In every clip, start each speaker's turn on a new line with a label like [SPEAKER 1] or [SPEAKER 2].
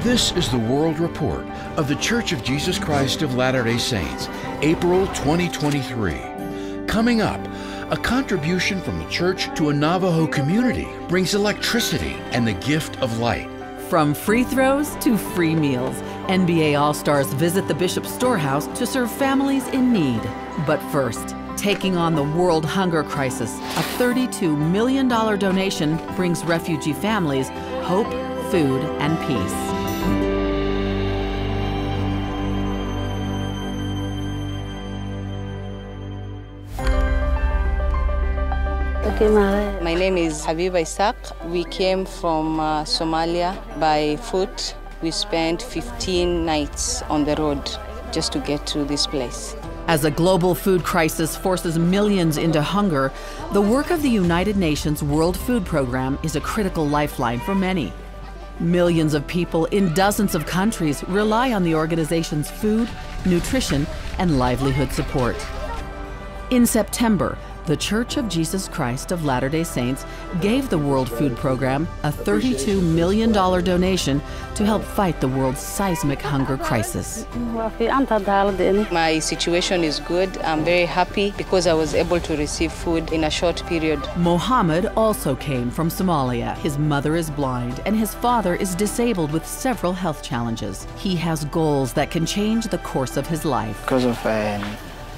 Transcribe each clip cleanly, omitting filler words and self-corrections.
[SPEAKER 1] This is the World Report of The Church of Jesus Christ of Latter-day Saints, April 2023. Coming up, a contribution from the church to a Navajo community brings electricity and the gift of light.
[SPEAKER 2] From free throws to free meals, NBA All-Stars visit the Bishop's Storehouse to serve families in need. But first, taking on the world hunger crisis, a $32 million donation brings refugee families hope, food, and peace.
[SPEAKER 3] My name is Habib Isaac. We came from Somalia by foot. We spent 15 nights on the road just to get to this place.
[SPEAKER 2] As a global food crisis forces millions into hunger, the work of the United Nations World Food Program is a critical lifeline for many. Millions of people in dozens of countries rely on the organization's food, nutrition, and livelihood support. In September, the Church of Jesus Christ of Latter-day Saints gave the World Food Program a $32 million donation to help fight the world's seismic hunger crisis.
[SPEAKER 3] My situation is good. I'm very happy because I was able to receive food in a short period.
[SPEAKER 2] Mohammed also came from Somalia. His mother is blind and his father is disabled with several health challenges. He has goals that can change the course of his life.
[SPEAKER 4] Because of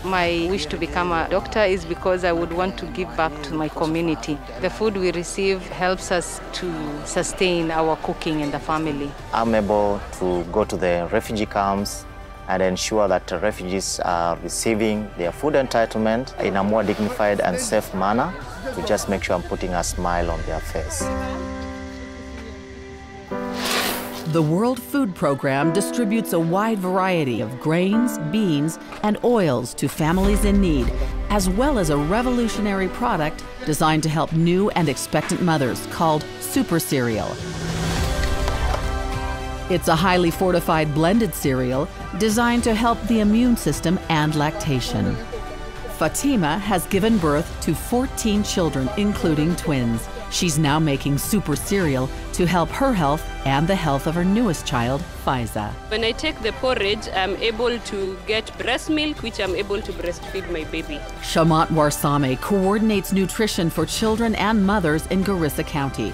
[SPEAKER 3] My wish to become a doctor is because I would want to give back to my community. The food we receive helps us to sustain our cooking and the family.
[SPEAKER 4] I'm able to go to the refugee camps and ensure that the refugees are receiving their food entitlement in a more dignified and safe manner to just make sure I'm putting a smile on their face.
[SPEAKER 2] The World Food Program distributes a wide variety of grains, beans, and oils to families in need, as well as a revolutionary product designed to help new and expectant mothers called Super Cereal. It's a highly fortified blended cereal designed to help the immune system and lactation. Fatima has given birth to 14 children, including twins. She's now making Super Cereal to help her health and the health of her newest child, Faiza.
[SPEAKER 5] When I take the porridge, I'm able to get breast milk, which I'm able to breastfeed my baby.
[SPEAKER 2] Shamat Warsame coordinates nutrition for children and mothers in Garissa County.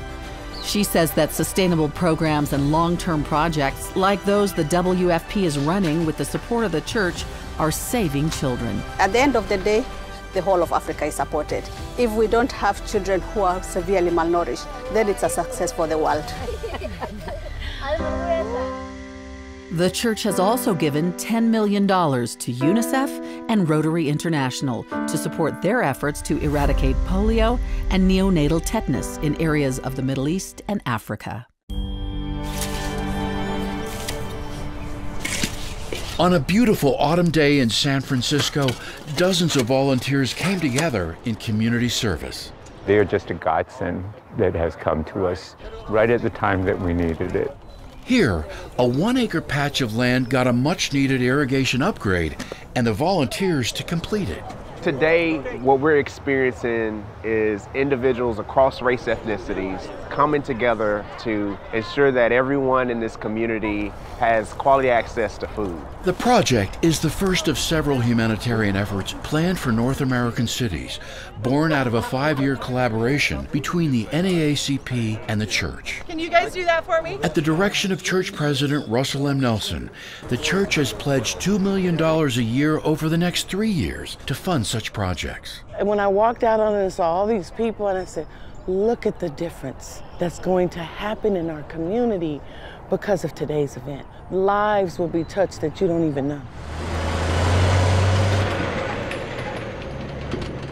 [SPEAKER 2] She says that sustainable programs and long-term projects like those the WFP is running with the support of the church are saving children.
[SPEAKER 6] At the end of the day, the whole of Africa is supported. If we don't have children who are severely malnourished, then it's a success for the world.
[SPEAKER 2] The church has also given $10 million to UNICEF and Rotary International to support their efforts to eradicate polio and neonatal tetanus in areas of the Middle East and Africa.
[SPEAKER 1] On a beautiful autumn day in San Francisco, dozens of volunteers came together in community service.
[SPEAKER 7] They are just a godsend that has come to us right at the time that we needed it.
[SPEAKER 1] Here, a 1-acre patch of land got a much-needed irrigation upgrade, and the volunteers to complete it.
[SPEAKER 8] Today, what we're experiencing is individuals across race ethnicities coming together to ensure that everyone in this community has quality access to food.
[SPEAKER 1] The project is the first of several humanitarian efforts planned for North American cities, born out of a 5-year collaboration between the NAACP and the church.
[SPEAKER 9] Can you guys do that for me?
[SPEAKER 1] At the direction of Church President Russell M. Nelson, the church has pledged $2 million a year over the next 3 years to fund such projects.
[SPEAKER 10] And when I walked out on it and saw all these people, and I said, look at the difference that's going to happen in our community because of today's event. Lives will be touched that you don't even know.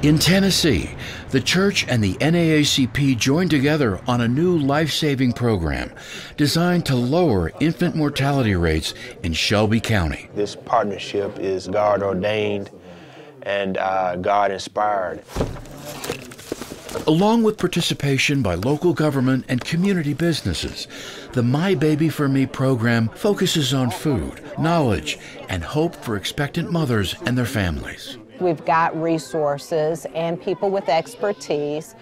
[SPEAKER 1] In Tennessee, the church and the NAACP joined together on a new life-saving program designed to lower infant mortality rates in Shelby County.
[SPEAKER 11] This partnership is God-ordained and God-inspired.
[SPEAKER 1] Along with participation by local government and community businesses, the My Baby for Me program focuses on food, knowledge, and hope for expectant mothers and their families.
[SPEAKER 9] We've got resources and people with expertise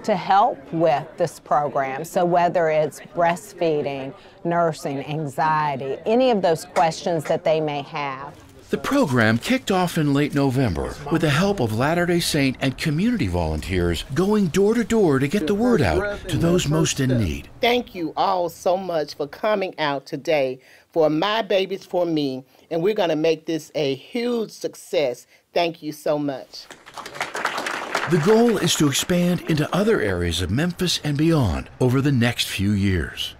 [SPEAKER 9] to help with this program. So whether it's breastfeeding, nursing, anxiety, any of those questions that they may have.
[SPEAKER 1] The program kicked off in late November with the help of Latter-day Saint and community volunteers going door to door to get the word out to those most in need.
[SPEAKER 12] Thank you all so much for coming out today for My Babies for Me, and we're going to make this a huge success. Thank you so much.
[SPEAKER 1] The goal is to expand into other areas of Memphis and beyond over the next few years.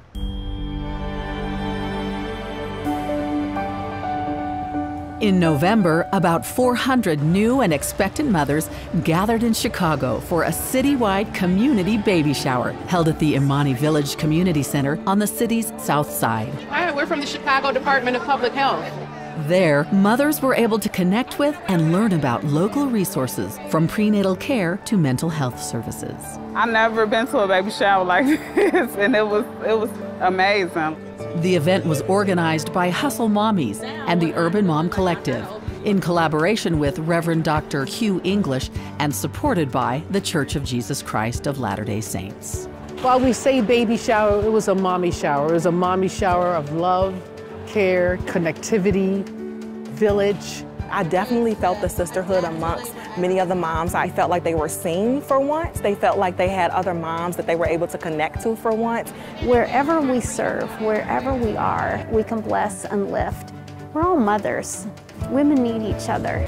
[SPEAKER 2] In November, about 400 new and expectant mothers gathered in Chicago for a citywide community baby shower held at the Imani Village Community Center on the city's south side.
[SPEAKER 13] Hi, we're from the Chicago Department of Public Health.
[SPEAKER 2] There, mothers were able to connect with and learn about local resources from prenatal care to mental health services.
[SPEAKER 14] I've never been to a baby shower like this, and it was amazing.
[SPEAKER 2] The event was organized by Hustle Mommies and the Urban Mom Collective in collaboration with Reverend Dr. Hugh English and supported by the Church of Jesus Christ of Latter-day Saints.
[SPEAKER 15] While we say baby shower, it was a mommy shower. It was a mommy shower of love, care, connectivity, village.
[SPEAKER 16] I definitely felt the sisterhood amongst many of the moms. I felt like they were seen for once. They felt like they had other moms that they were able to connect to for once.
[SPEAKER 17] Wherever we serve, wherever we are, we can bless and lift. We're all mothers. Women need each other.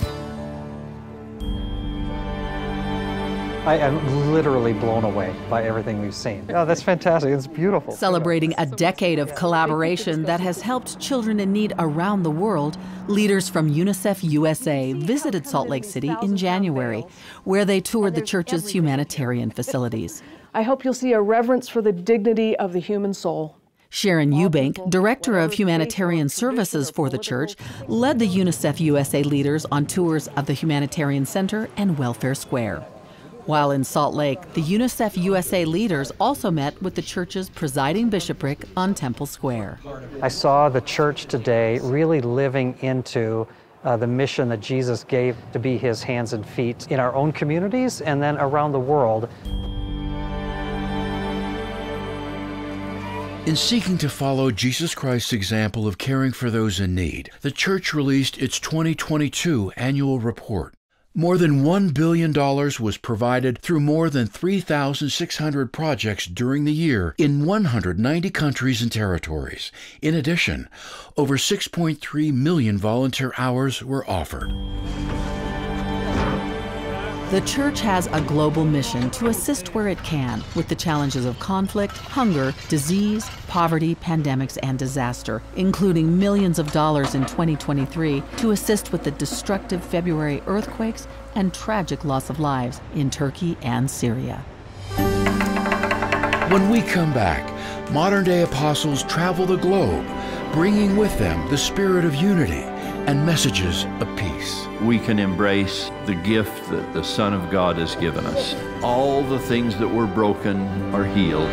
[SPEAKER 18] I am literally blown away by everything we've seen. Oh, that's fantastic. It's beautiful.
[SPEAKER 2] Celebrating a decade of collaboration that has helped children in need around the world, leaders from UNICEF USA visited Salt Lake City in January, where they toured the church's humanitarian facilities.
[SPEAKER 19] I hope you'll see a reverence for the dignity of the human soul.
[SPEAKER 2] Sharon Eubank, Director of Humanitarian Services for the church, led the UNICEF USA leaders on tours of the Humanitarian Center and Welfare Square. While in Salt Lake, the UNICEF USA leaders also met with the church's presiding bishopric on Temple Square.
[SPEAKER 18] I saw the church today really living into the mission that Jesus gave to be his hands and feet in our own communities and then around the world.
[SPEAKER 1] In seeking to follow Jesus Christ's example of caring for those in need, the church released its 2022 annual report. More than $1 billion was provided through more than 3,600 projects during the year in 190 countries and territories. In addition, over 6.3 million volunteer hours were offered.
[SPEAKER 2] The church has a global mission to assist where it can with the challenges of conflict, hunger, disease, poverty, pandemics, and disaster, including millions of dollars in 2023 to assist with the destructive February earthquakes and tragic loss of lives in Turkey and Syria.
[SPEAKER 1] When we come back, modern-day apostles travel the globe, bringing with them the spirit of unity and messages of peace.
[SPEAKER 20] We can embrace the gift that the Son of God has given us. All the things that were broken are healed.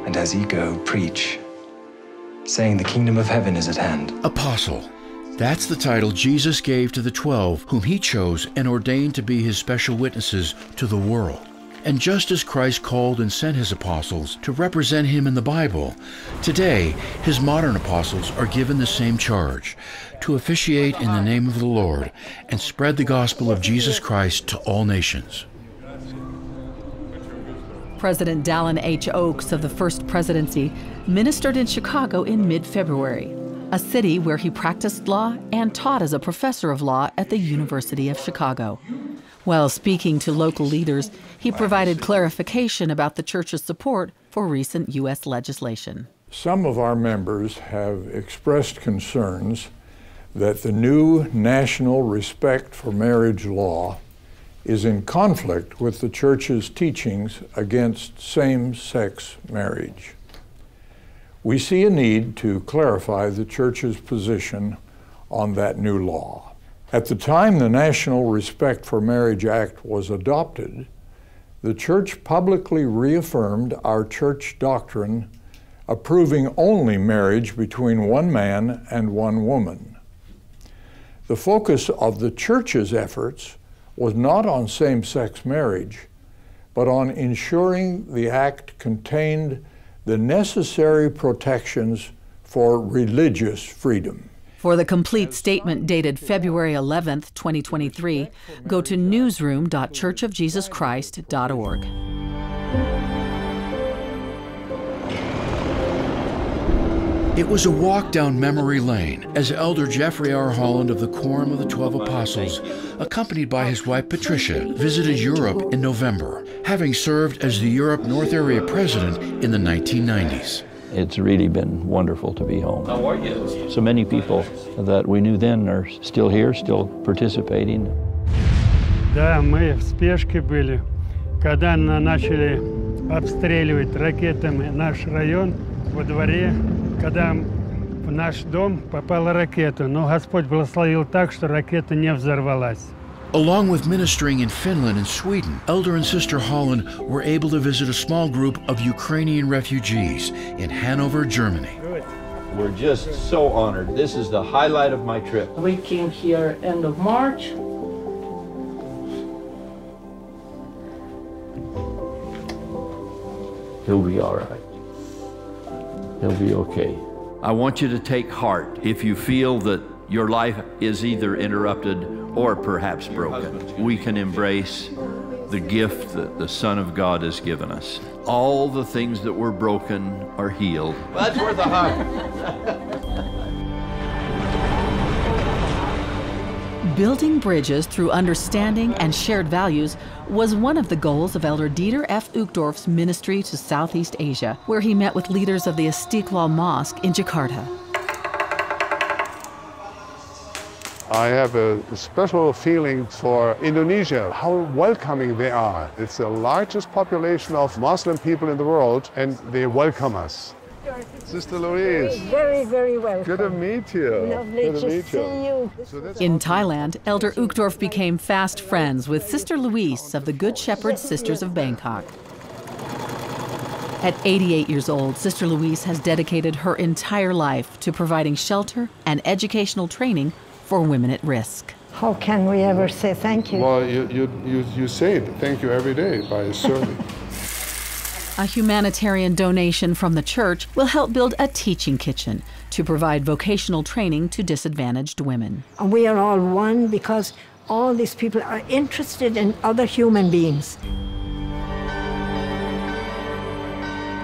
[SPEAKER 21] And as ye go, preach, saying the kingdom of heaven is at hand.
[SPEAKER 1] Apostle. That's the title Jesus gave to the 12, whom he chose and ordained to be his special witnesses to the world. And just as Christ called and sent his apostles to represent him in the Bible, today his modern apostles are given the same charge, to officiate in the name of the Lord and spread the gospel of Jesus Christ to all nations.
[SPEAKER 2] President Dallin H. Oaks of the First Presidency ministered in Chicago in mid-February, a city where he practiced law and taught as a professor of law at the University of Chicago. While speaking to local leaders, he provided clarification about the church's support for recent U.S. legislation.
[SPEAKER 22] Some of our members have expressed concerns that the new national respect for marriage law is in conflict with the church's teachings against same-sex marriage. We see a need to clarify the church's position on that new law. At the time the National Respect for Marriage Act was adopted, the church publicly reaffirmed our church doctrine approving only marriage between one man and one woman. The focus of the church's efforts was not on same-sex marriage, but on ensuring the act contained the necessary protections for religious freedom.
[SPEAKER 2] For the complete statement dated February 11th, 2023, go to newsroom.churchofjesuschrist.org.
[SPEAKER 1] It was a walk down memory lane as Elder Jeffrey R. Holland of the Quorum of the 12 Apostles, accompanied by his wife Patricia, visited Europe in November, having served as the Europe North Area President in the 1990s.
[SPEAKER 20] It's really been wonderful to be home. How are you? So many people that we knew then are still here, still participating.
[SPEAKER 3] Да, мы в спешке были, когда начали обстреливать ракетами наш район во дворе, когда в наш дом попала ракета, но Господь благословил так, что ракета не взорвалась.
[SPEAKER 1] Along with ministering in Finland and Sweden, Elder and Sister Holland were able to visit a small group of Ukrainian refugees in Hanover, Germany.
[SPEAKER 20] We're just so honored. This is the highlight of my trip.
[SPEAKER 4] We came here end of March.
[SPEAKER 20] He'll be all right. He'll be okay. I want you to take heart if you feel that your life is either interrupted or perhaps broken. We can embrace the gift that the Son of God has given us. All the things that were broken are healed. Well, that's worth a hug.
[SPEAKER 2] Building bridges through understanding and shared values was one of the goals of Elder Dieter F. Uchtdorf's ministry to Southeast Asia, where he met with leaders of the Istiqlal Mosque in Jakarta.
[SPEAKER 23] I have a special feeling for Indonesia, how welcoming they are. It's the largest population of Muslim people in the world, and they welcome us. Sister Louise.
[SPEAKER 24] Very, very welcome.
[SPEAKER 23] Good to meet you.
[SPEAKER 24] Lovely to see you.
[SPEAKER 2] In Thailand, Elder Uchtdorf became fast friends with Sister Louise of the Good Shepherd Sisters of Bangkok. At 88 years old, Sister Louise has dedicated her entire life to providing shelter and educational training for women at risk.
[SPEAKER 24] How can we ever say thank you?
[SPEAKER 23] Well, you say thank you every day by serving.
[SPEAKER 2] A humanitarian donation from the church will help build a teaching kitchen to provide vocational training to disadvantaged women.
[SPEAKER 24] And we are all one because all these people are interested in other human beings.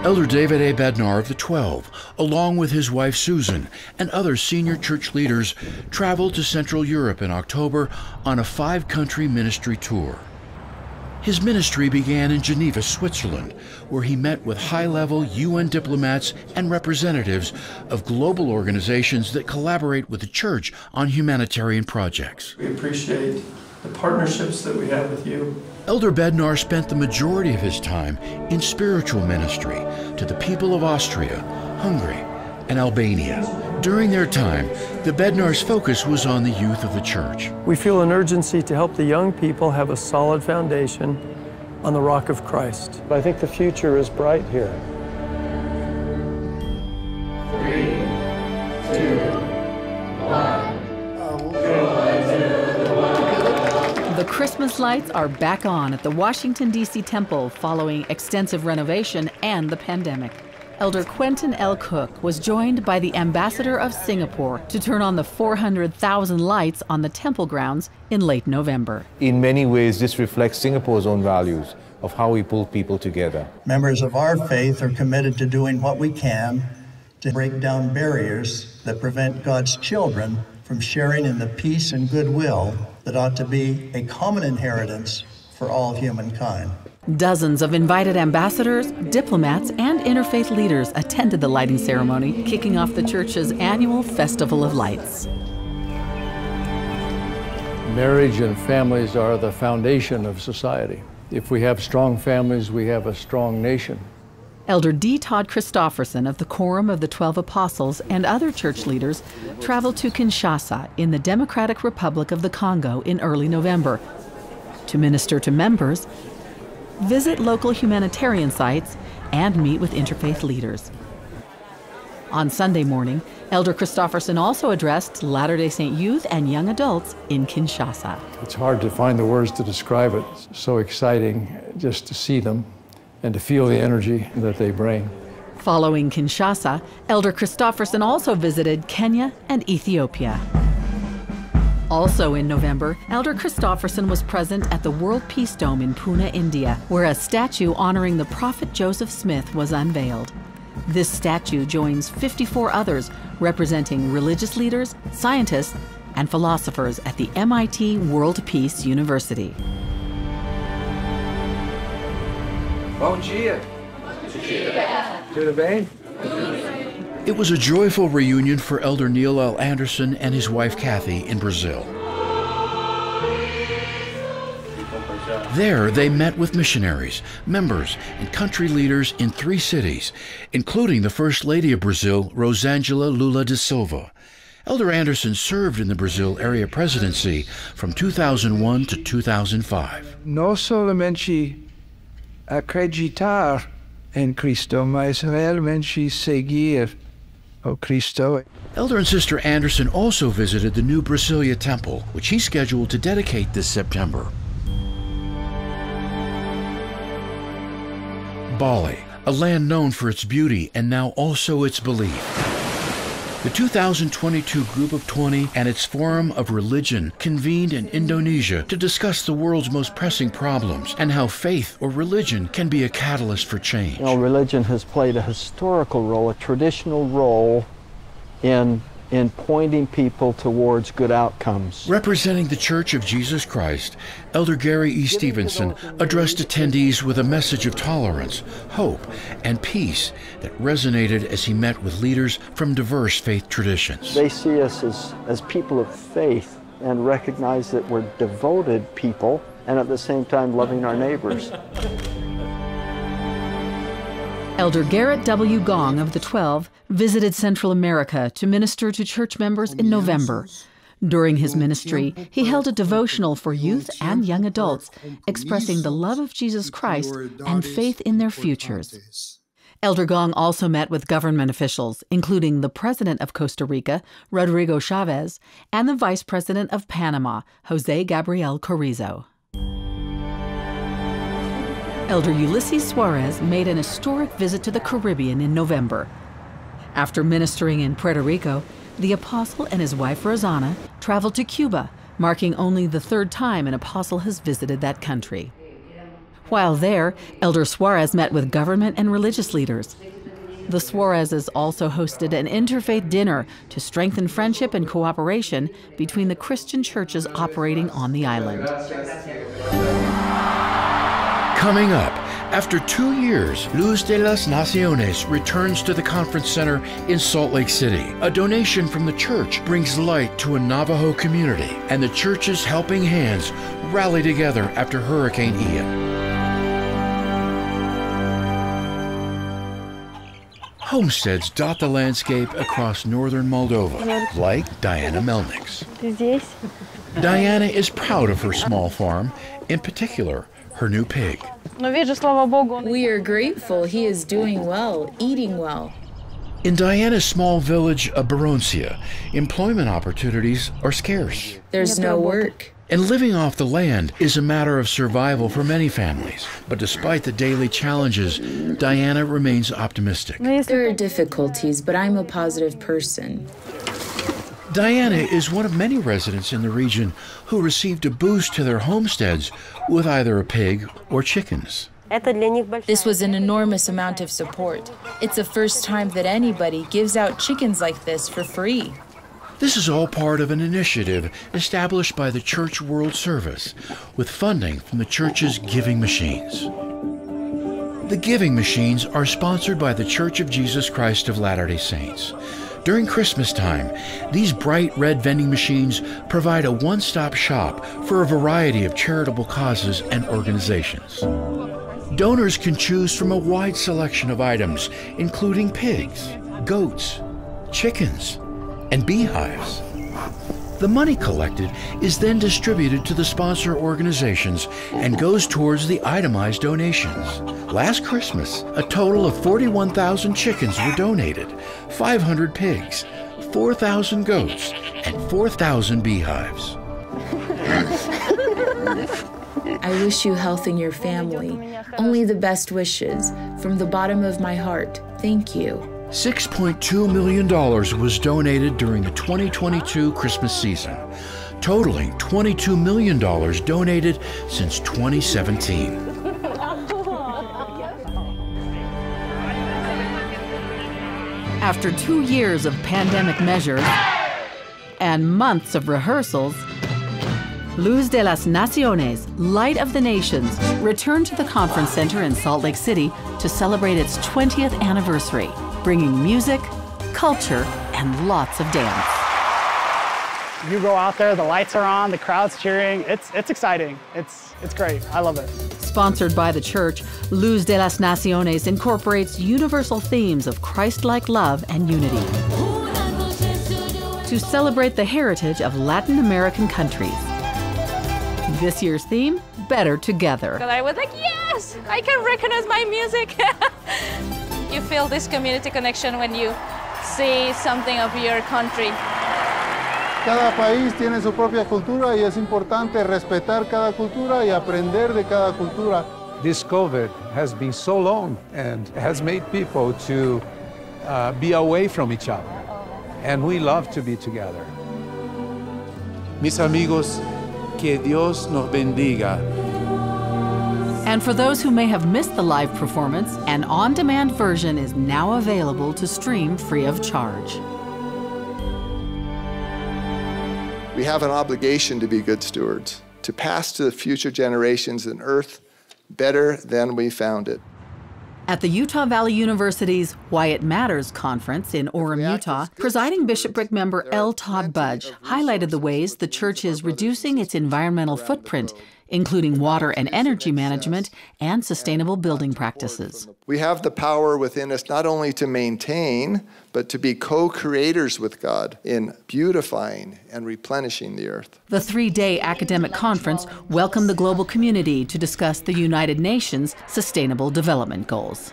[SPEAKER 1] Elder David A. Bednar of the 12, along with his wife Susan and other senior church leaders, traveled to Central Europe in October on a 5-country ministry tour. His ministry began in Geneva, Switzerland, where he met with high-level UN diplomats and representatives of global organizations that collaborate with the church on humanitarian projects.
[SPEAKER 25] We appreciate the partnerships that we have with you.
[SPEAKER 1] Elder Bednar spent the majority of his time in spiritual ministry to the people of Austria, Hungary, and Albania. During their time, the Bednar's focus was on the youth of the church.
[SPEAKER 25] We feel an urgency to help the young people have a solid foundation on the rock of Christ. I think the future is bright here.
[SPEAKER 26] 3, 2, 1.
[SPEAKER 2] The Christmas lights are back on at the Washington, D.C. temple following extensive renovation and the pandemic. Elder Quentin L. Cook was joined by the ambassador of Singapore to turn on the 400,000 lights on the temple grounds in late November.
[SPEAKER 27] In many ways, this reflects Singapore's own values of how we pull people together.
[SPEAKER 28] Members of our faith are committed to doing what we can to break down barriers that prevent God's children from sharing in the peace and goodwill that ought to be a common inheritance for all humankind.
[SPEAKER 2] Dozens of invited ambassadors, diplomats, and interfaith leaders attended the lighting ceremony, kicking off the church's annual Festival of Lights.
[SPEAKER 25] Marriage and families are the foundation of society. If we have strong families, we have a strong nation.
[SPEAKER 2] Elder D. Todd Christofferson of the Quorum of the 12 Apostles and other church leaders traveled to Kinshasa in the Democratic Republic of the Congo in early November to minister to members, visit local humanitarian sites, and meet with interfaith leaders. On Sunday morning, Elder Christofferson also addressed Latter-day Saint youth and young adults in Kinshasa.
[SPEAKER 3] It's hard to find the words to describe it. It's so exciting just to see them and to feel the energy that they bring.
[SPEAKER 2] Following Kinshasa, Elder Christofferson also visited Kenya and Ethiopia. Also in November, Elder Christofferson was present at the World Peace Dome in Pune, India, where a statue honoring the prophet Joseph Smith was unveiled. This statue joins 54 others representing religious leaders, scientists, and philosophers at the MIT World Peace University.
[SPEAKER 5] Bom dia. Tudo bem?
[SPEAKER 1] It was a joyful reunion for Elder Neil L. Anderson and his wife Kathy in Brazil. There, they met with missionaries, members, and country leaders in 3 cities, including the First Lady of Brazil, Rosângela Lula da Silva. Elder Anderson served in the Brazil Area Presidency from 2001 to 2005.
[SPEAKER 5] Não somente acreditar em Cristo, mas realmente seguir o Cristo.
[SPEAKER 1] Elder and Sister Anderson also visited the new Brasilia Temple, which he's scheduled to dedicate this September. Bali, a land known for its beauty and now also its belief. The 2022 Group of 20 and its Forum of Religion convened in Indonesia to discuss the world's most pressing problems and how faith or religion can be a catalyst for change.
[SPEAKER 18] You know, religion has played a historical role, a traditional role in pointing people towards good outcomes.
[SPEAKER 1] Representing the Church of Jesus Christ, Elder Gary E. Stevenson addressed attendees with a message of tolerance, hope, and peace that resonated as he met with leaders from diverse faith traditions.
[SPEAKER 18] They see us as people of faith and recognize that we're devoted people and at the same time loving our neighbors.
[SPEAKER 2] Elder Garrett W. Gong of the 12 visited Central America to minister to church members in November. During his ministry, he held a devotional for youth and young adults, expressing the love of Jesus Christ and faith in their futures. Elder Gong also met with government officials, including the President of Costa Rica, Rodrigo Chavez, and the Vice President of Panama, Jose Gabriel Carrizo. Elder Ulysses Suarez made an historic visit to the Caribbean in November. After ministering in Puerto Rico, the apostle and his wife Rosanna traveled to Cuba, marking only the 3rd time an apostle has visited that country. While there, Elder Suarez met with government and religious leaders. The Suarezes also hosted an interfaith dinner to strengthen friendship and cooperation between the Christian churches operating on the island.
[SPEAKER 1] Coming up, after 2 years, Luz de las Naciones returns to the Conference Center in Salt Lake City. A donation from the church brings light to a Navajo community, and the church's helping hands rally together after Hurricane Ian. Homesteads dot the landscape across northern Moldova, like Diana Melnick's. Diana is proud of her small farm, in particular, her new pig.
[SPEAKER 6] We are grateful he is doing well, eating well.
[SPEAKER 1] In Diana's small village of Baroncia, employment opportunities are scarce.
[SPEAKER 6] There's no work.
[SPEAKER 1] And living off the land is a matter of survival for many families. But despite the daily challenges, Diana remains optimistic.
[SPEAKER 6] There are difficulties, but I'm a positive person.
[SPEAKER 1] Diana is one of many residents in the region who received a boost to their homesteads with either a pig or chickens.
[SPEAKER 6] This was an enormous amount of support. It's the first time that anybody gives out chickens like this for free.
[SPEAKER 1] This is all part of an initiative established by the Church World Service with funding from the church's giving machines. The giving machines are sponsored by the Church of Jesus Christ of Latter-day Saints. During Christmas time, these bright red vending machines provide a one-stop shop for a variety of charitable causes and organizations. Donors can choose from a wide selection of items, including pigs, goats, chickens, and beehives. The money collected is then distributed to the sponsor organizations and goes towards the itemized donations. Last Christmas, a total of 41,000 chickens were donated, 500 pigs, 4,000 goats, and 4,000 beehives.
[SPEAKER 6] I wish you health in your family. Only the best wishes. From the bottom of my heart, thank you.
[SPEAKER 1] $6.2 million was donated during the 2022 Christmas season, totaling $22 million donated since 2017.
[SPEAKER 2] After 2 years of pandemic measures and months of rehearsals, Luz de las Naciones, Light of the Nations, returned to the conference center in Salt Lake City to celebrate its 20th anniversary, bringing music, culture, and lots of dance.
[SPEAKER 7] You go out there, the lights are on, the crowd's cheering. It's exciting. It's great. I love it.
[SPEAKER 2] Sponsored by the church, Luz de las Naciones incorporates universal themes of Christ-like love and unity to celebrate the heritage of Latin American countries. This year's theme, Better Together.
[SPEAKER 8] I was like, yes, I can recognize my music. You feel this community connection when you see something of your country.
[SPEAKER 9] Cada país tiene su propia cultura y es importante respetar cada cultura y aprender de cada cultura.
[SPEAKER 10] This COVID has been so long and has made people to be away from each other. And we love to be together.
[SPEAKER 11] Mis amigos, que Dios nos bendiga.
[SPEAKER 2] And for those who may have missed the live performance, an on-demand version is now available to stream free of charge.
[SPEAKER 12] We have an obligation to be good stewards, to pass to the future generations an earth better than we found it.
[SPEAKER 2] At the Utah Valley University's Why It Matters conference in Orem, Utah, presiding bishopric member L. Todd Budge highlighted the ways the church is reducing its environmental footprint, including water and energy management and sustainable building practices.
[SPEAKER 12] We have the power within us not only to maintain, but to be co-creators with God in beautifying and replenishing the earth.
[SPEAKER 2] The 3-day academic conference welcomed the global community to discuss the United Nations Sustainable Development Goals.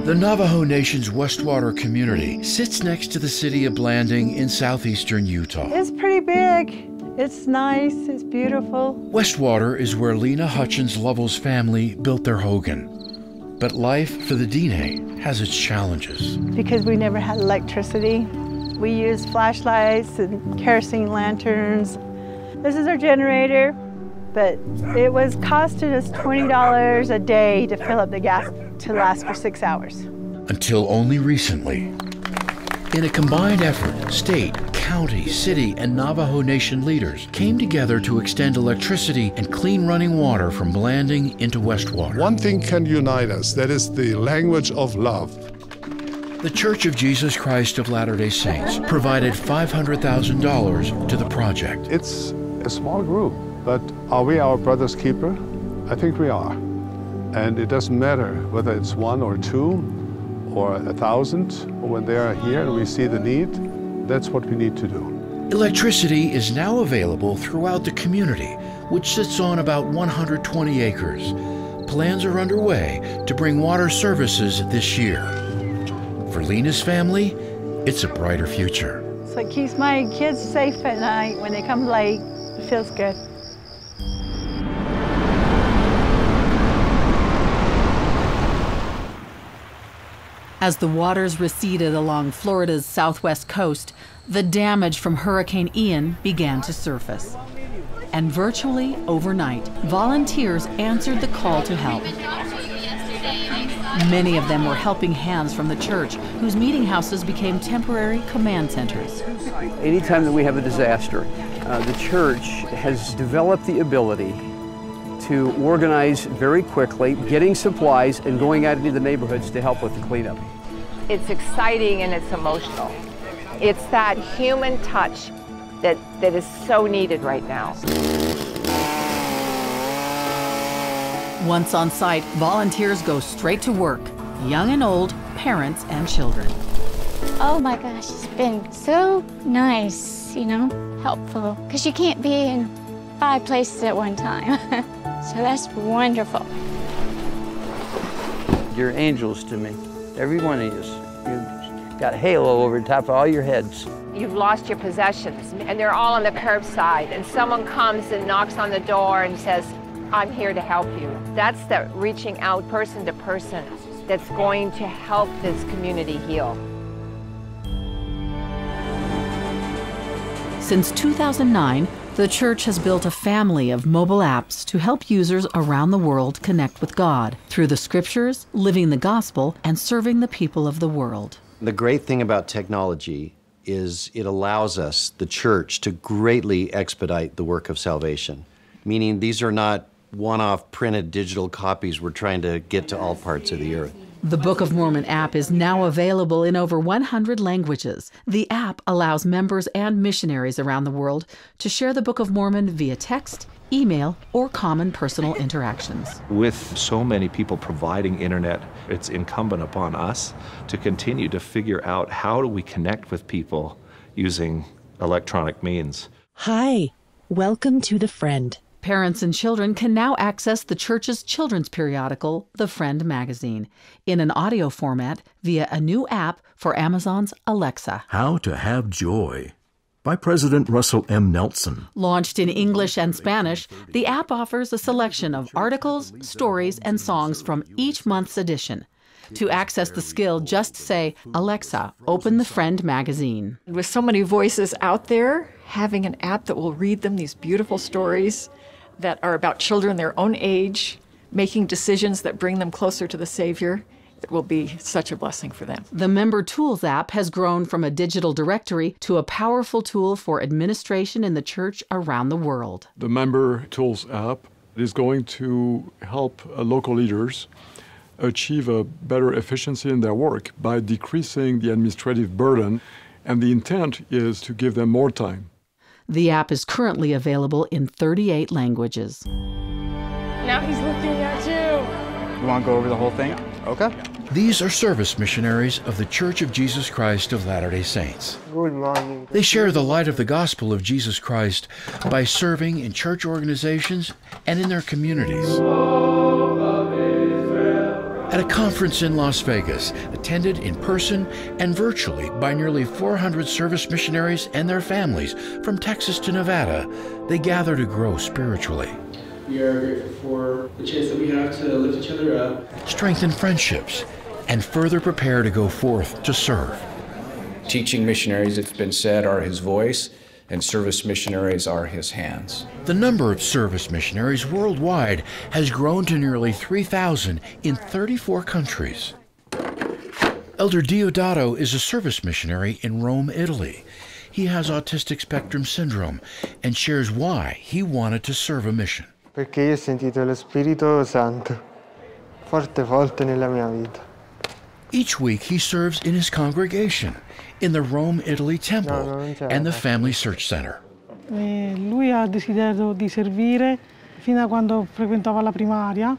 [SPEAKER 1] The Navajo Nation's Westwater community sits next to the city of Blanding in southeastern Utah.
[SPEAKER 13] It's pretty big. It's nice. It's beautiful.
[SPEAKER 1] Westwater is where Lena Hutchins Lovell's family built their hogan. But life for the Dine has its challenges.
[SPEAKER 13] Because we never had electricity, we used flashlights and kerosene lanterns. This is our generator, but it was costing us $20 a day to fill up the gas to last for 6 hours.
[SPEAKER 1] Until only recently. In a combined effort, state, county, city, and Navajo Nation leaders came together to extend electricity and clean running water from Blanding into Westwater.
[SPEAKER 23] One thing can unite us, that is the language of love.
[SPEAKER 1] The Church of Jesus Christ of Latter-day Saints provided $500,000 to the project.
[SPEAKER 23] It's a small group, but are we our brother's keeper? I think we are. And it doesn't matter whether it's 1 or 2 or 1,000, when they are here and we see the need, that's what we need to do.
[SPEAKER 1] Electricity is now available throughout the community, which sits on about 120 acres. Plans are underway to bring water services this year. For Lena's family, it's a brighter future.
[SPEAKER 13] So it keeps my kids safe at night when they come late. It feels good.
[SPEAKER 2] As the waters receded along Florida's southwest coast, the damage from Hurricane Ian began to surface. And virtually overnight, volunteers answered the call to help. Many of them were helping hands from the church, whose meeting houses became temporary command centers.
[SPEAKER 14] Anytime that we have a disaster, the church has developed the ability to organize very quickly, getting supplies and going out into the neighborhoods to help with the cleanup.
[SPEAKER 29] It's exciting and it's emotional. It's that human touch that is so needed right now.
[SPEAKER 2] Once on site, volunteers go straight to work, young and old, parents and children.
[SPEAKER 4] Oh my gosh, it's been so nice, you know, helpful, because you can't be in 5 places at one time. So that's wonderful.
[SPEAKER 15] You're angels to me, every one of you. You've got a halo over the top of all your heads.
[SPEAKER 29] You've lost your possessions, and they're all on the curbside, and someone comes and knocks on the door and says, I'm here to help you. That's the reaching out person to person that's going to help this community heal.
[SPEAKER 2] Since 2009, the church has built a family of mobile apps to help users around the world connect with God through the scriptures, living the gospel, and serving the people of the world.
[SPEAKER 16] The great thing about technology is it allows us, the church, to greatly expedite the work of salvation. Meaning these are not one-off printed digital copies we're trying to get to all parts of the earth.
[SPEAKER 2] The Book of Mormon app is now available in over 100 languages. The app allows members and missionaries around the world to share the Book of Mormon via text, email, or common personal interactions.
[SPEAKER 17] With so many people providing internet, it's incumbent upon us to continue to figure out how do we connect with people using electronic means.
[SPEAKER 19] Hi, welcome to The Friend.
[SPEAKER 2] Parents and children can now access the church's children's periodical, The Friend magazine, in an audio format via a new app for Amazon's Alexa.
[SPEAKER 20] How to Have Joy by President Russell M. Nelson.
[SPEAKER 2] Launched in English and Spanish, the app offers a selection of articles, stories, and songs from each month's edition. To access the skill, just say, Alexa, open The Friend magazine.
[SPEAKER 21] With so many voices out there, having an app that will read them these beautiful stories that are about children their own age, making decisions that bring them closer to the Savior, it will be such a blessing for them.
[SPEAKER 2] The Member Tools app has grown from a digital directory to a powerful tool for administration in the church around the world.
[SPEAKER 22] The Member Tools app is going to help local leaders achieve a better efficiency in their work by decreasing the administrative burden, and the intent is to give them more time.
[SPEAKER 2] The app is currently available in 38 languages.
[SPEAKER 4] Now he's looking at you.
[SPEAKER 24] You want to go over the whole thing? Okay.
[SPEAKER 1] These are service missionaries of the Church of Jesus Christ of Latter-day Saints.
[SPEAKER 30] Good morning.
[SPEAKER 1] They share the light of the gospel of Jesus Christ by serving in church organizations and in their communities. At a conference in Las Vegas, attended in person and virtually by nearly 400 service missionaries and their families from Texas to Nevada, they gather to grow spiritually.
[SPEAKER 31] We are grateful for the chance that we have to lift each other up,
[SPEAKER 1] strengthen friendships, and further prepare to go forth to serve.
[SPEAKER 32] Teaching missionaries, it's been said, are his voice, and service missionaries are his hands.
[SPEAKER 1] The number of service missionaries worldwide has grown to nearly 3,000 in 34 countries. Elder Diodato is a service missionary in Rome, Italy. He has autistic spectrum syndrome and shares why he wanted to serve a mission.
[SPEAKER 30] Perché io ho sentito lo Spirito Santo forte nella mia vita.
[SPEAKER 1] Each week he serves in his congregation, in the Rome, Italy Temple and the Family Search Center.
[SPEAKER 33] Lui ha desiderio di servire fino a quando frequentava la primaria.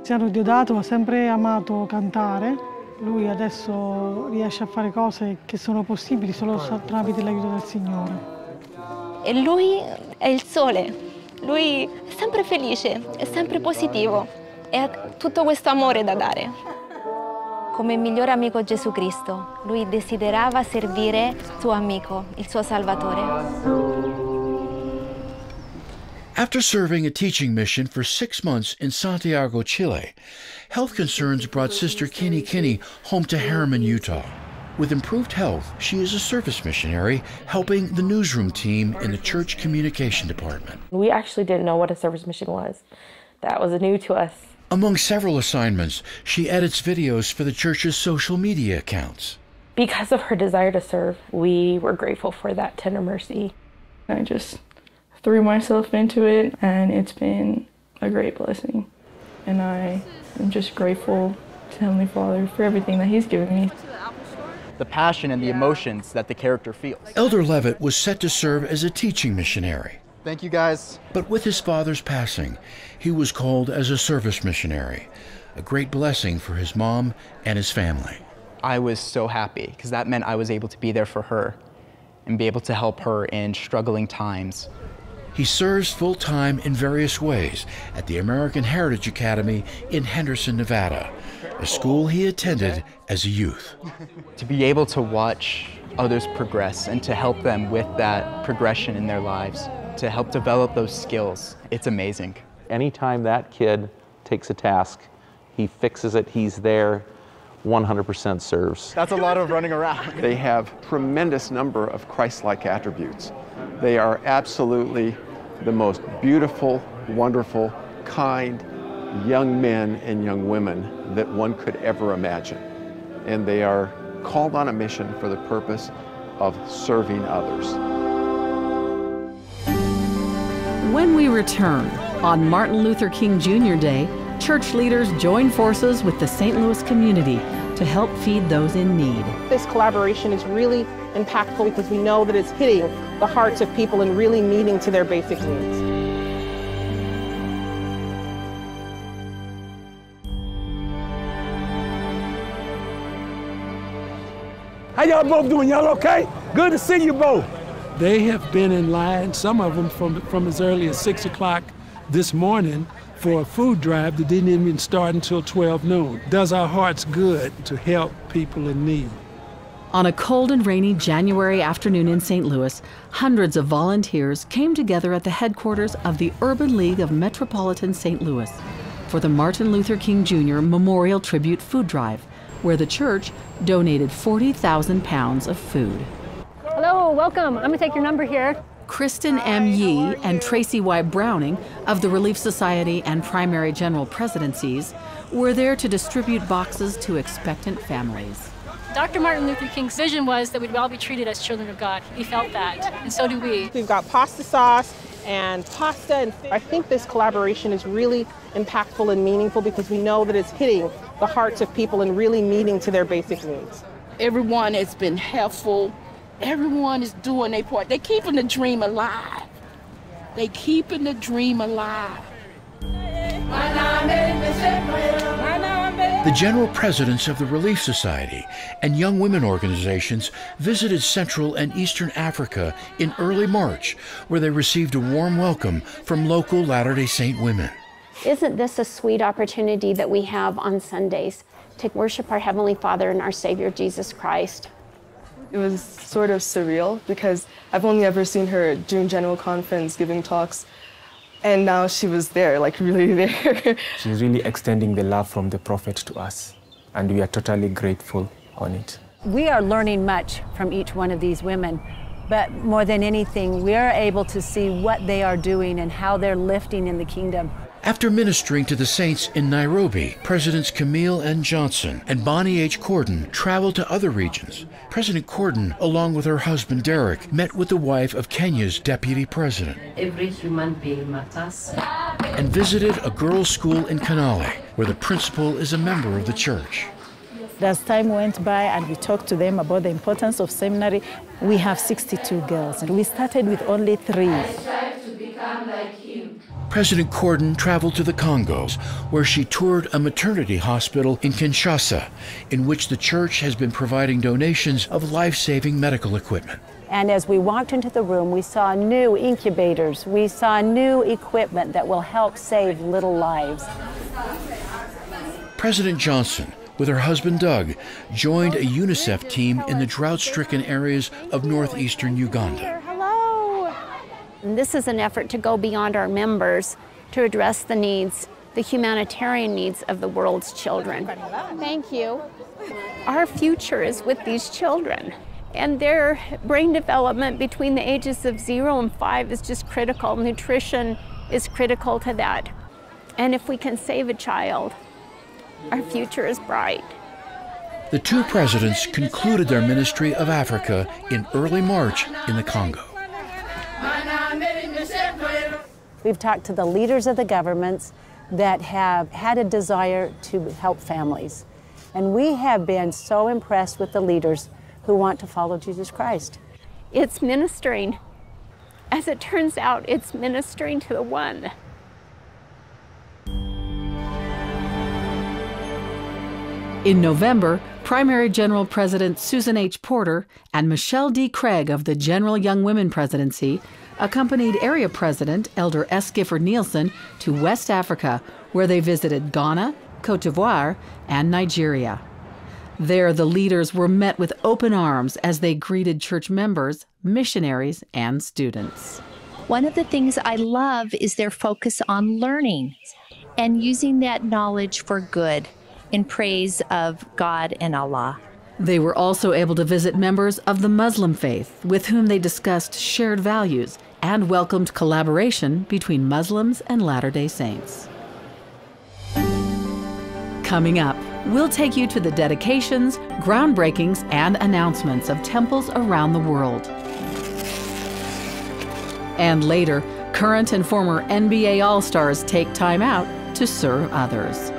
[SPEAKER 33] Signor Diodato ha sempre amato cantare. Lui adesso riesce a fare cose che sono possibili solo tramite l'aiuto del Signore.
[SPEAKER 4] E lui è il sole. Lui è sempre felice, è sempre positivo e ha tutto questo amore da dare. Come miglior amico Gesù Cristo, lui desiderava servire il suo amico, il suo Salvatore.
[SPEAKER 1] After serving a teaching mission for 6 months in Santiago, Chile, health concerns brought Sister Kinney home to Harriman, Utah. With improved health, she is a service missionary helping the newsroom team in the church communication department.
[SPEAKER 34] We actually didn't know what a service mission was. That was new to us.
[SPEAKER 1] Among several assignments, she edits videos for the church's social media accounts.
[SPEAKER 34] Because of her desire to serve, we were grateful for that tender mercy.
[SPEAKER 35] I just threw myself into it, and it's been a great blessing. And I am just grateful to Heavenly Father for everything that He's given me.
[SPEAKER 24] The passion and the emotions that the character feels.
[SPEAKER 1] Elder Levitt was set to serve as a teaching missionary.
[SPEAKER 24] Thank you, guys.
[SPEAKER 1] But with his father's passing, he was called as a service missionary, a great blessing for his mom and his family.
[SPEAKER 24] I was so happy because that meant I was able to be there for her and be able to help her in struggling times.
[SPEAKER 1] He serves full-time in various ways at the American Heritage Academy in Henderson, Nevada, a school he attended as a youth.
[SPEAKER 24] To be able to watch others progress and to help them with that progression in their lives, to help develop those skills, it's amazing.
[SPEAKER 3] Anytime that kid takes a task, he fixes it, he's there, 100% serves.
[SPEAKER 24] That's a lot of running around.
[SPEAKER 14] They have tremendous number of Christ-like attributes. They are absolutely the most beautiful, wonderful, kind young men and young women that one could ever imagine. And they are called on a mission for the purpose of serving others.
[SPEAKER 2] When we return, on Martin Luther King Jr. Day, church leaders join forces with the St. Louis community to help feed those in need.
[SPEAKER 5] This collaboration is really impactful because we know that it's hitting the hearts of people and really meeting to their basic needs.
[SPEAKER 6] How y'all both doing? Y'all okay? Good to see you both.
[SPEAKER 7] They have been in line, some of them from as early as 6 o'clock this morning for a food drive that didn't even start until 12 noon. Does our hearts good to help people in need.
[SPEAKER 2] On a cold and rainy January afternoon in St. Louis, hundreds of volunteers came together at the headquarters of the Urban League of Metropolitan St. Louis for the Martin Luther King Jr. Memorial Tribute Food Drive, where the church donated 40,000 pounds of food.
[SPEAKER 8] Hello, welcome. I'm gonna take your number here.
[SPEAKER 2] Kristen M. Yee and Tracy Y. Browning of the Relief Society and Primary General Presidencies were there to distribute boxes to expectant families.
[SPEAKER 8] Dr. Martin Luther King's vision was that we'd all be treated as children of God. He felt that, and so do we.
[SPEAKER 5] We've got pasta sauce and pasta, and I think this collaboration is really impactful and meaningful because we know that it's hitting the hearts of people and really meeting to their basic needs.
[SPEAKER 9] Everyone has been helpful. Everyone is doing their part. They're keeping the dream alive. They're keeping the dream alive.
[SPEAKER 1] The general presidents of the Relief Society and young women organizations visited Central and Eastern Africa in early March, where they received a warm welcome from local Latter-day Saint women.
[SPEAKER 10] Isn't this a sweet opportunity that we have on Sundays to worship our Heavenly Father and our Savior, Jesus Christ?
[SPEAKER 11] It was sort of surreal because I've only ever seen her during General Conference giving talks, and now she was there, like really there.
[SPEAKER 12] She's really extending the love from the prophet to us, and we are totally grateful on it.
[SPEAKER 18] We are learning much from each one of these women, but more than anything, we are able to see what they are doing and how they're lifting in the kingdom.
[SPEAKER 1] After ministering to the saints in Nairobi, Presidents Camille N. Johnson and Bonnie H. Corden traveled to other regions. President Corden, along with her husband Derek, met with the wife of Kenya's deputy president.
[SPEAKER 23] Every human being matters.
[SPEAKER 1] And visited a girls' school in Canale, where the principal is a member of the church.
[SPEAKER 25] As time went by and we talked to them about the importance of seminary, we have 62 girls, and we started with only 3.
[SPEAKER 1] President Corden traveled to the Congos, where she toured a maternity hospital in Kinshasa, in which the church has been providing donations of life-saving medical equipment.
[SPEAKER 25] And as we walked into the room, we saw new incubators, we saw new equipment that will help save little lives.
[SPEAKER 1] President Johnson, with her husband Doug, joined a UNICEF team in the drought-stricken areas of northeastern Uganda.
[SPEAKER 10] And this is an effort to go beyond our members to address the needs, the humanitarian needs of the world's children. Thank you. Our future is with these children, and their brain development between the ages of 0 and 5 is just critical. Nutrition is critical to that. And if we can save a child, our future is bright.
[SPEAKER 1] The two presidents concluded their ministry of Africa in early March in the Congo.
[SPEAKER 25] We've talked to the leaders of the governments that have had a desire to help families. And we have been so impressed with the leaders who want to follow Jesus Christ.
[SPEAKER 10] It's ministering As it turns out, it's ministering to the one.
[SPEAKER 2] In November, Primary General President Susan H. Porter and Michelle D. Craig of the General Young Women Presidency accompanied Area President Elder S. Gifford Nielsen to West Africa, where they visited Ghana, Cote d'Ivoire, and Nigeria. There, the leaders were met with open arms as they greeted church members, missionaries, and students.
[SPEAKER 13] One of the things I love is their focus on learning and using that knowledge for good in praise of God and Allah.
[SPEAKER 2] They were also able to visit members of the Muslim faith with whom they discussed shared values and welcomed collaboration between Muslims and Latter-day Saints. Coming up, we'll take you to the dedications, groundbreakings, and announcements of temples around the world. And later, current and former NBA All-Stars take time out to serve others.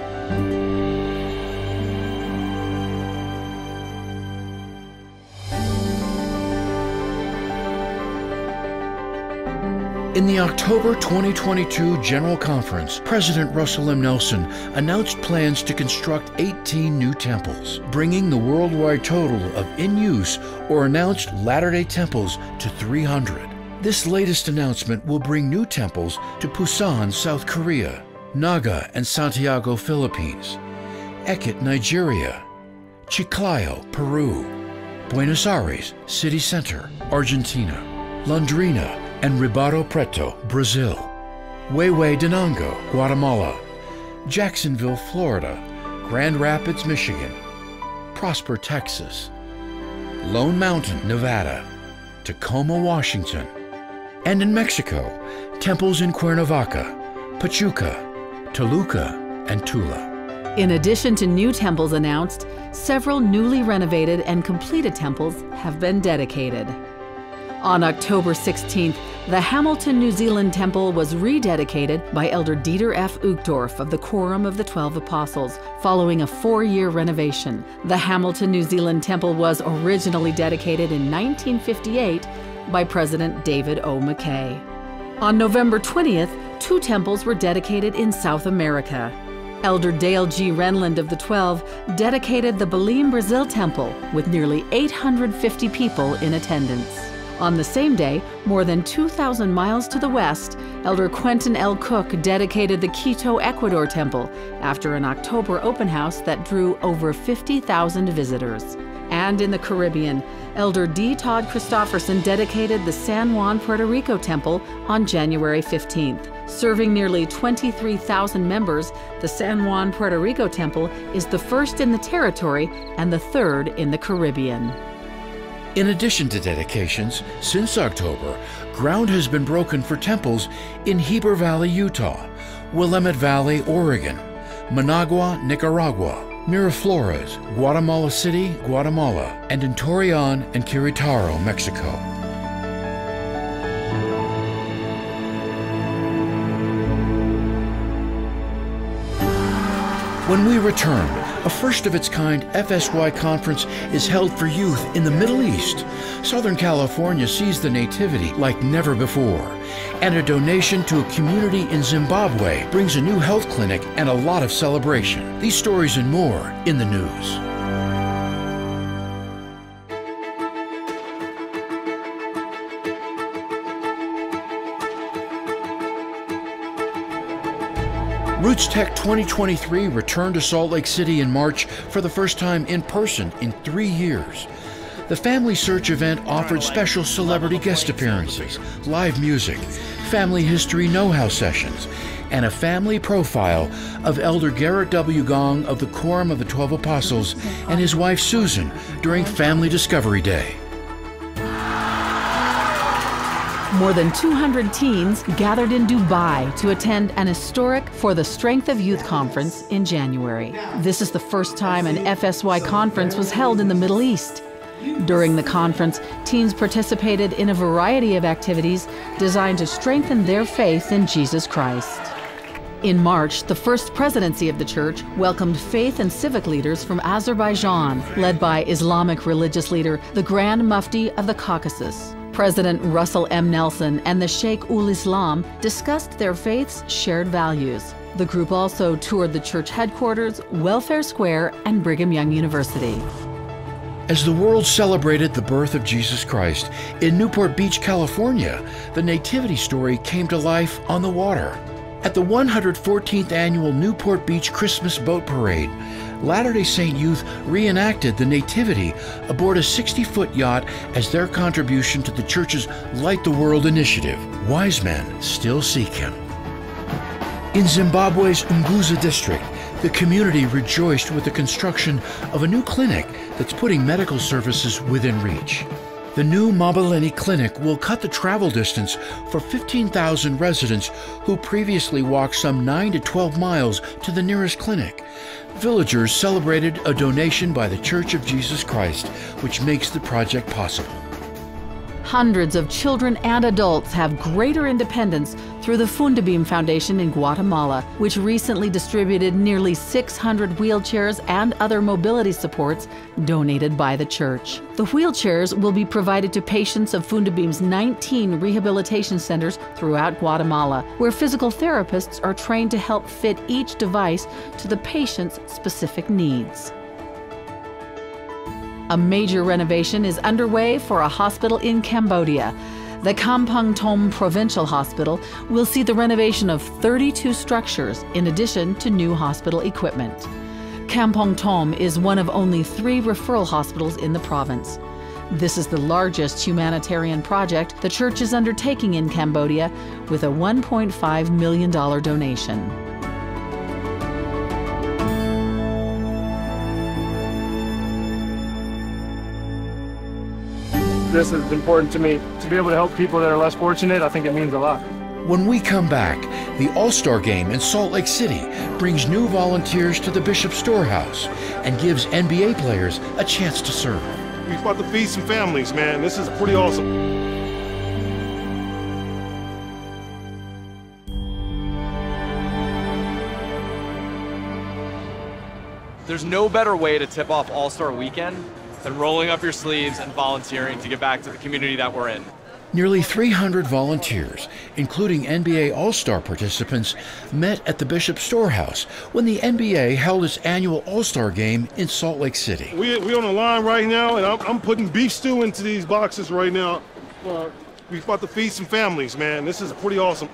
[SPEAKER 1] In the October 2022 General Conference, President Russell M. Nelson announced plans to construct 18 new temples, bringing the worldwide total of in-use or announced Latter-day temples to 300. This latest announcement will bring new temples to Busan, South Korea, Naga and Santiago, Philippines, Ekit, Nigeria, Chiclayo, Peru, Buenos Aires City Center, Argentina, Londrina and Ribeirão Preto, Brazil, Huehuetenango, Guatemala, Jacksonville, Florida, Grand Rapids, Michigan, Prosper, Texas, Lone Mountain, Nevada, Tacoma, Washington, and in Mexico, temples in Cuernavaca, Pachuca, Toluca, and Tula.
[SPEAKER 2] In addition to new temples announced, several newly renovated and completed temples have been dedicated. On October 16th, the Hamilton, New Zealand Temple was rededicated by Elder Dieter F. Uchtdorf of the Quorum of the 12 Apostles, following a 4-year renovation. The Hamilton, New Zealand Temple was originally dedicated in 1958 by President David O. McKay. On November 20th, 2 temples were dedicated in South America. Elder Dale G. Renland of the 12 dedicated the Belém, Brazil Temple with nearly 850 people in attendance. On the same day, more than 2,000 miles to the west, Elder Quentin L. Cook dedicated the Quito, Ecuador Temple after an October open house that drew over 50,000 visitors. And in the Caribbean, Elder D. Todd Christofferson dedicated the San Juan, Puerto Rico Temple on January 15th. Serving nearly 23,000 members, the San Juan, Puerto Rico Temple is the first in the territory and the third in the Caribbean.
[SPEAKER 1] In addition to dedications, since October, ground has been broken for temples in Heber Valley, Utah, Willamette Valley, Oregon, Managua, Nicaragua, Miraflores, Guatemala City, Guatemala, and in Torreon and Querétaro, Mexico. When we return, a first-of-its-kind FSY conference is held for youth in the Middle East. Southern California sees the Nativity like never before. And a donation to a community in Zimbabwe brings a new health clinic and a lot of celebration. These stories and more in the news. Roots Tech 2023 returned to Salt Lake City in March for the first time in person in 3 years. The Family Search event offered special celebrity guest appearances, live music, family history know-how sessions, and a family profile of Elder Garrett W. Gong of the Quorum of the 12 Apostles and his wife Susan during Family Discovery Day.
[SPEAKER 2] More than 200 teens gathered in Dubai to attend an historic For the Strength of Youth conference in January. This is the first time an FSY conference was held in the Middle East. During the conference, teens participated in a variety of activities designed to strengthen their faith in Jesus Christ. In March, the First Presidency of the Church welcomed faith and civic leaders from Azerbaijan, led by Islamic religious leader, the Grand Mufti of the Caucasus. President Russell M. Nelson and the Sheikh ul Islam discussed their faith's shared values. The group also toured the church headquarters, Welfare Square, and Brigham Young University.
[SPEAKER 1] As the world celebrated the birth of Jesus Christ in Newport Beach, California, the Nativity story came to life on the water. At the 114th annual Newport Beach Christmas Boat Parade, Latter-day Saint youth reenacted the Nativity aboard a 60-foot yacht as their contribution to the church's Light the World initiative. Wise men still seek him. In Zimbabwe's Unguza district, the community rejoiced with the construction of a new clinic that's putting medical services within reach. The new Mabaleni Clinic will cut the travel distance for 15,000 residents who previously walked some 9 to 12 miles to the nearest clinic. Villagers celebrated a donation by the Church of Jesus Christ, which makes the project possible.
[SPEAKER 2] Hundreds of children and adults have greater independence through the Fundabim Foundation in Guatemala, which recently distributed nearly 600 wheelchairs and other mobility supports donated by the church. The wheelchairs will be provided to patients of Fundabim's 19 rehabilitation centers throughout Guatemala, where physical therapists are trained to help fit each device to the patient's specific needs. A major renovation is underway for a hospital in Cambodia. The Kampong Thom Provincial Hospital will see the renovation of 32 structures in addition to new hospital equipment. Kampong Thom is one of only 3 referral hospitals in the province. This is the largest humanitarian project the church is undertaking in Cambodia with a $1.5 million donation.
[SPEAKER 6] This is important to me. To be able to help people that are less fortunate, I think it means a lot.
[SPEAKER 1] When we come back, the All-Star Game in Salt Lake City brings new volunteers to the Bishop Storehouse and gives NBA players a chance to serve.
[SPEAKER 15] We're about to feed some families, man. This is pretty awesome.
[SPEAKER 16] There's no better way to tip off All-Star Weekend than rolling up your sleeves and volunteering to give back to the community that we're in.
[SPEAKER 1] Nearly 300 volunteers, including NBA All-Star participants, met at the Bishop Storehouse when the NBA held its annual All-Star Game in Salt Lake City.
[SPEAKER 15] We're on the line right now, and I'm putting beef stew into these boxes right now. We're about to feed some families, man. This is pretty awesome.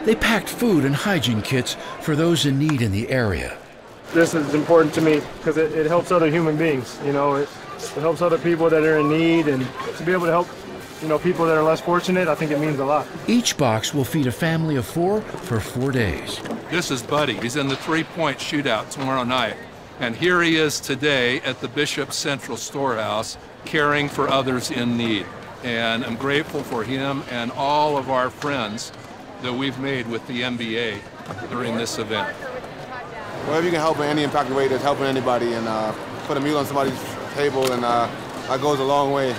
[SPEAKER 1] They packed food and hygiene kits for those in need in the area.
[SPEAKER 6] This is important to me because it helps other human beings. You know, it helps other people that are in need, and to be able to help, you know, people that are less fortunate, I think it means a lot.
[SPEAKER 1] Each box will feed a family of 4 for 4 days.
[SPEAKER 17] This is Buddy. He's in the three-point shootout tomorrow night. And here he is today at the Bishop Central Storehouse caring for others in need. And I'm grateful for him and all of our friends that we've made with the NBA during this event.
[SPEAKER 19] Whatever you can help in any impactful way that's helping anybody and put a meal on somebody's table, and that goes a long way.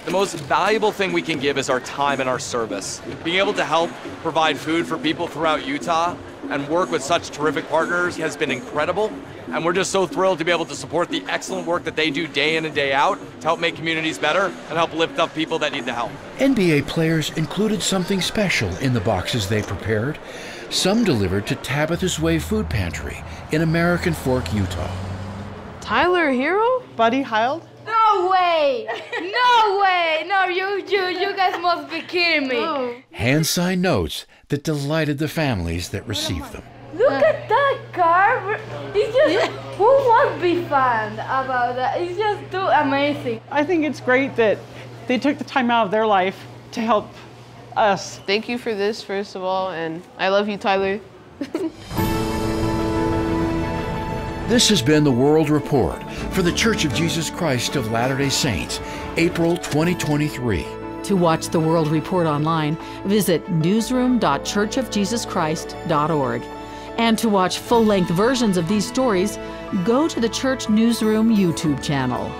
[SPEAKER 16] The most valuable thing we can give is our time and our service. Being able to help provide food for people throughout Utah and work with such terrific partners has been incredible. And we're just so thrilled to be able to support the excellent work that they do day in and day out to help make communities better and help lift up people that need the help.
[SPEAKER 1] NBA players included something special in the boxes they prepared. Some delivered to Tabitha's Way Food Pantry in American Fork, Utah.
[SPEAKER 20] Tyler Hero?
[SPEAKER 5] Buddy Hild?
[SPEAKER 21] No way! No way! No, you guys must be kidding me. Oh.
[SPEAKER 1] Hand-signed notes that delighted the families that received them.
[SPEAKER 21] Look at that car! It's just, who won't be fun about that? It's just too amazing.
[SPEAKER 5] I think it's great that they took the time out of their life to help us.
[SPEAKER 20] Thank you for this, first of all, and I love you, Tyler.
[SPEAKER 1] This has been the World Report for the Church of Jesus Christ of Latter-day Saints, April 2023.
[SPEAKER 2] To watch the World Report online, visit newsroom.churchofjesuschrist.org. And to watch full-length versions of these stories, go to the Church Newsroom YouTube channel.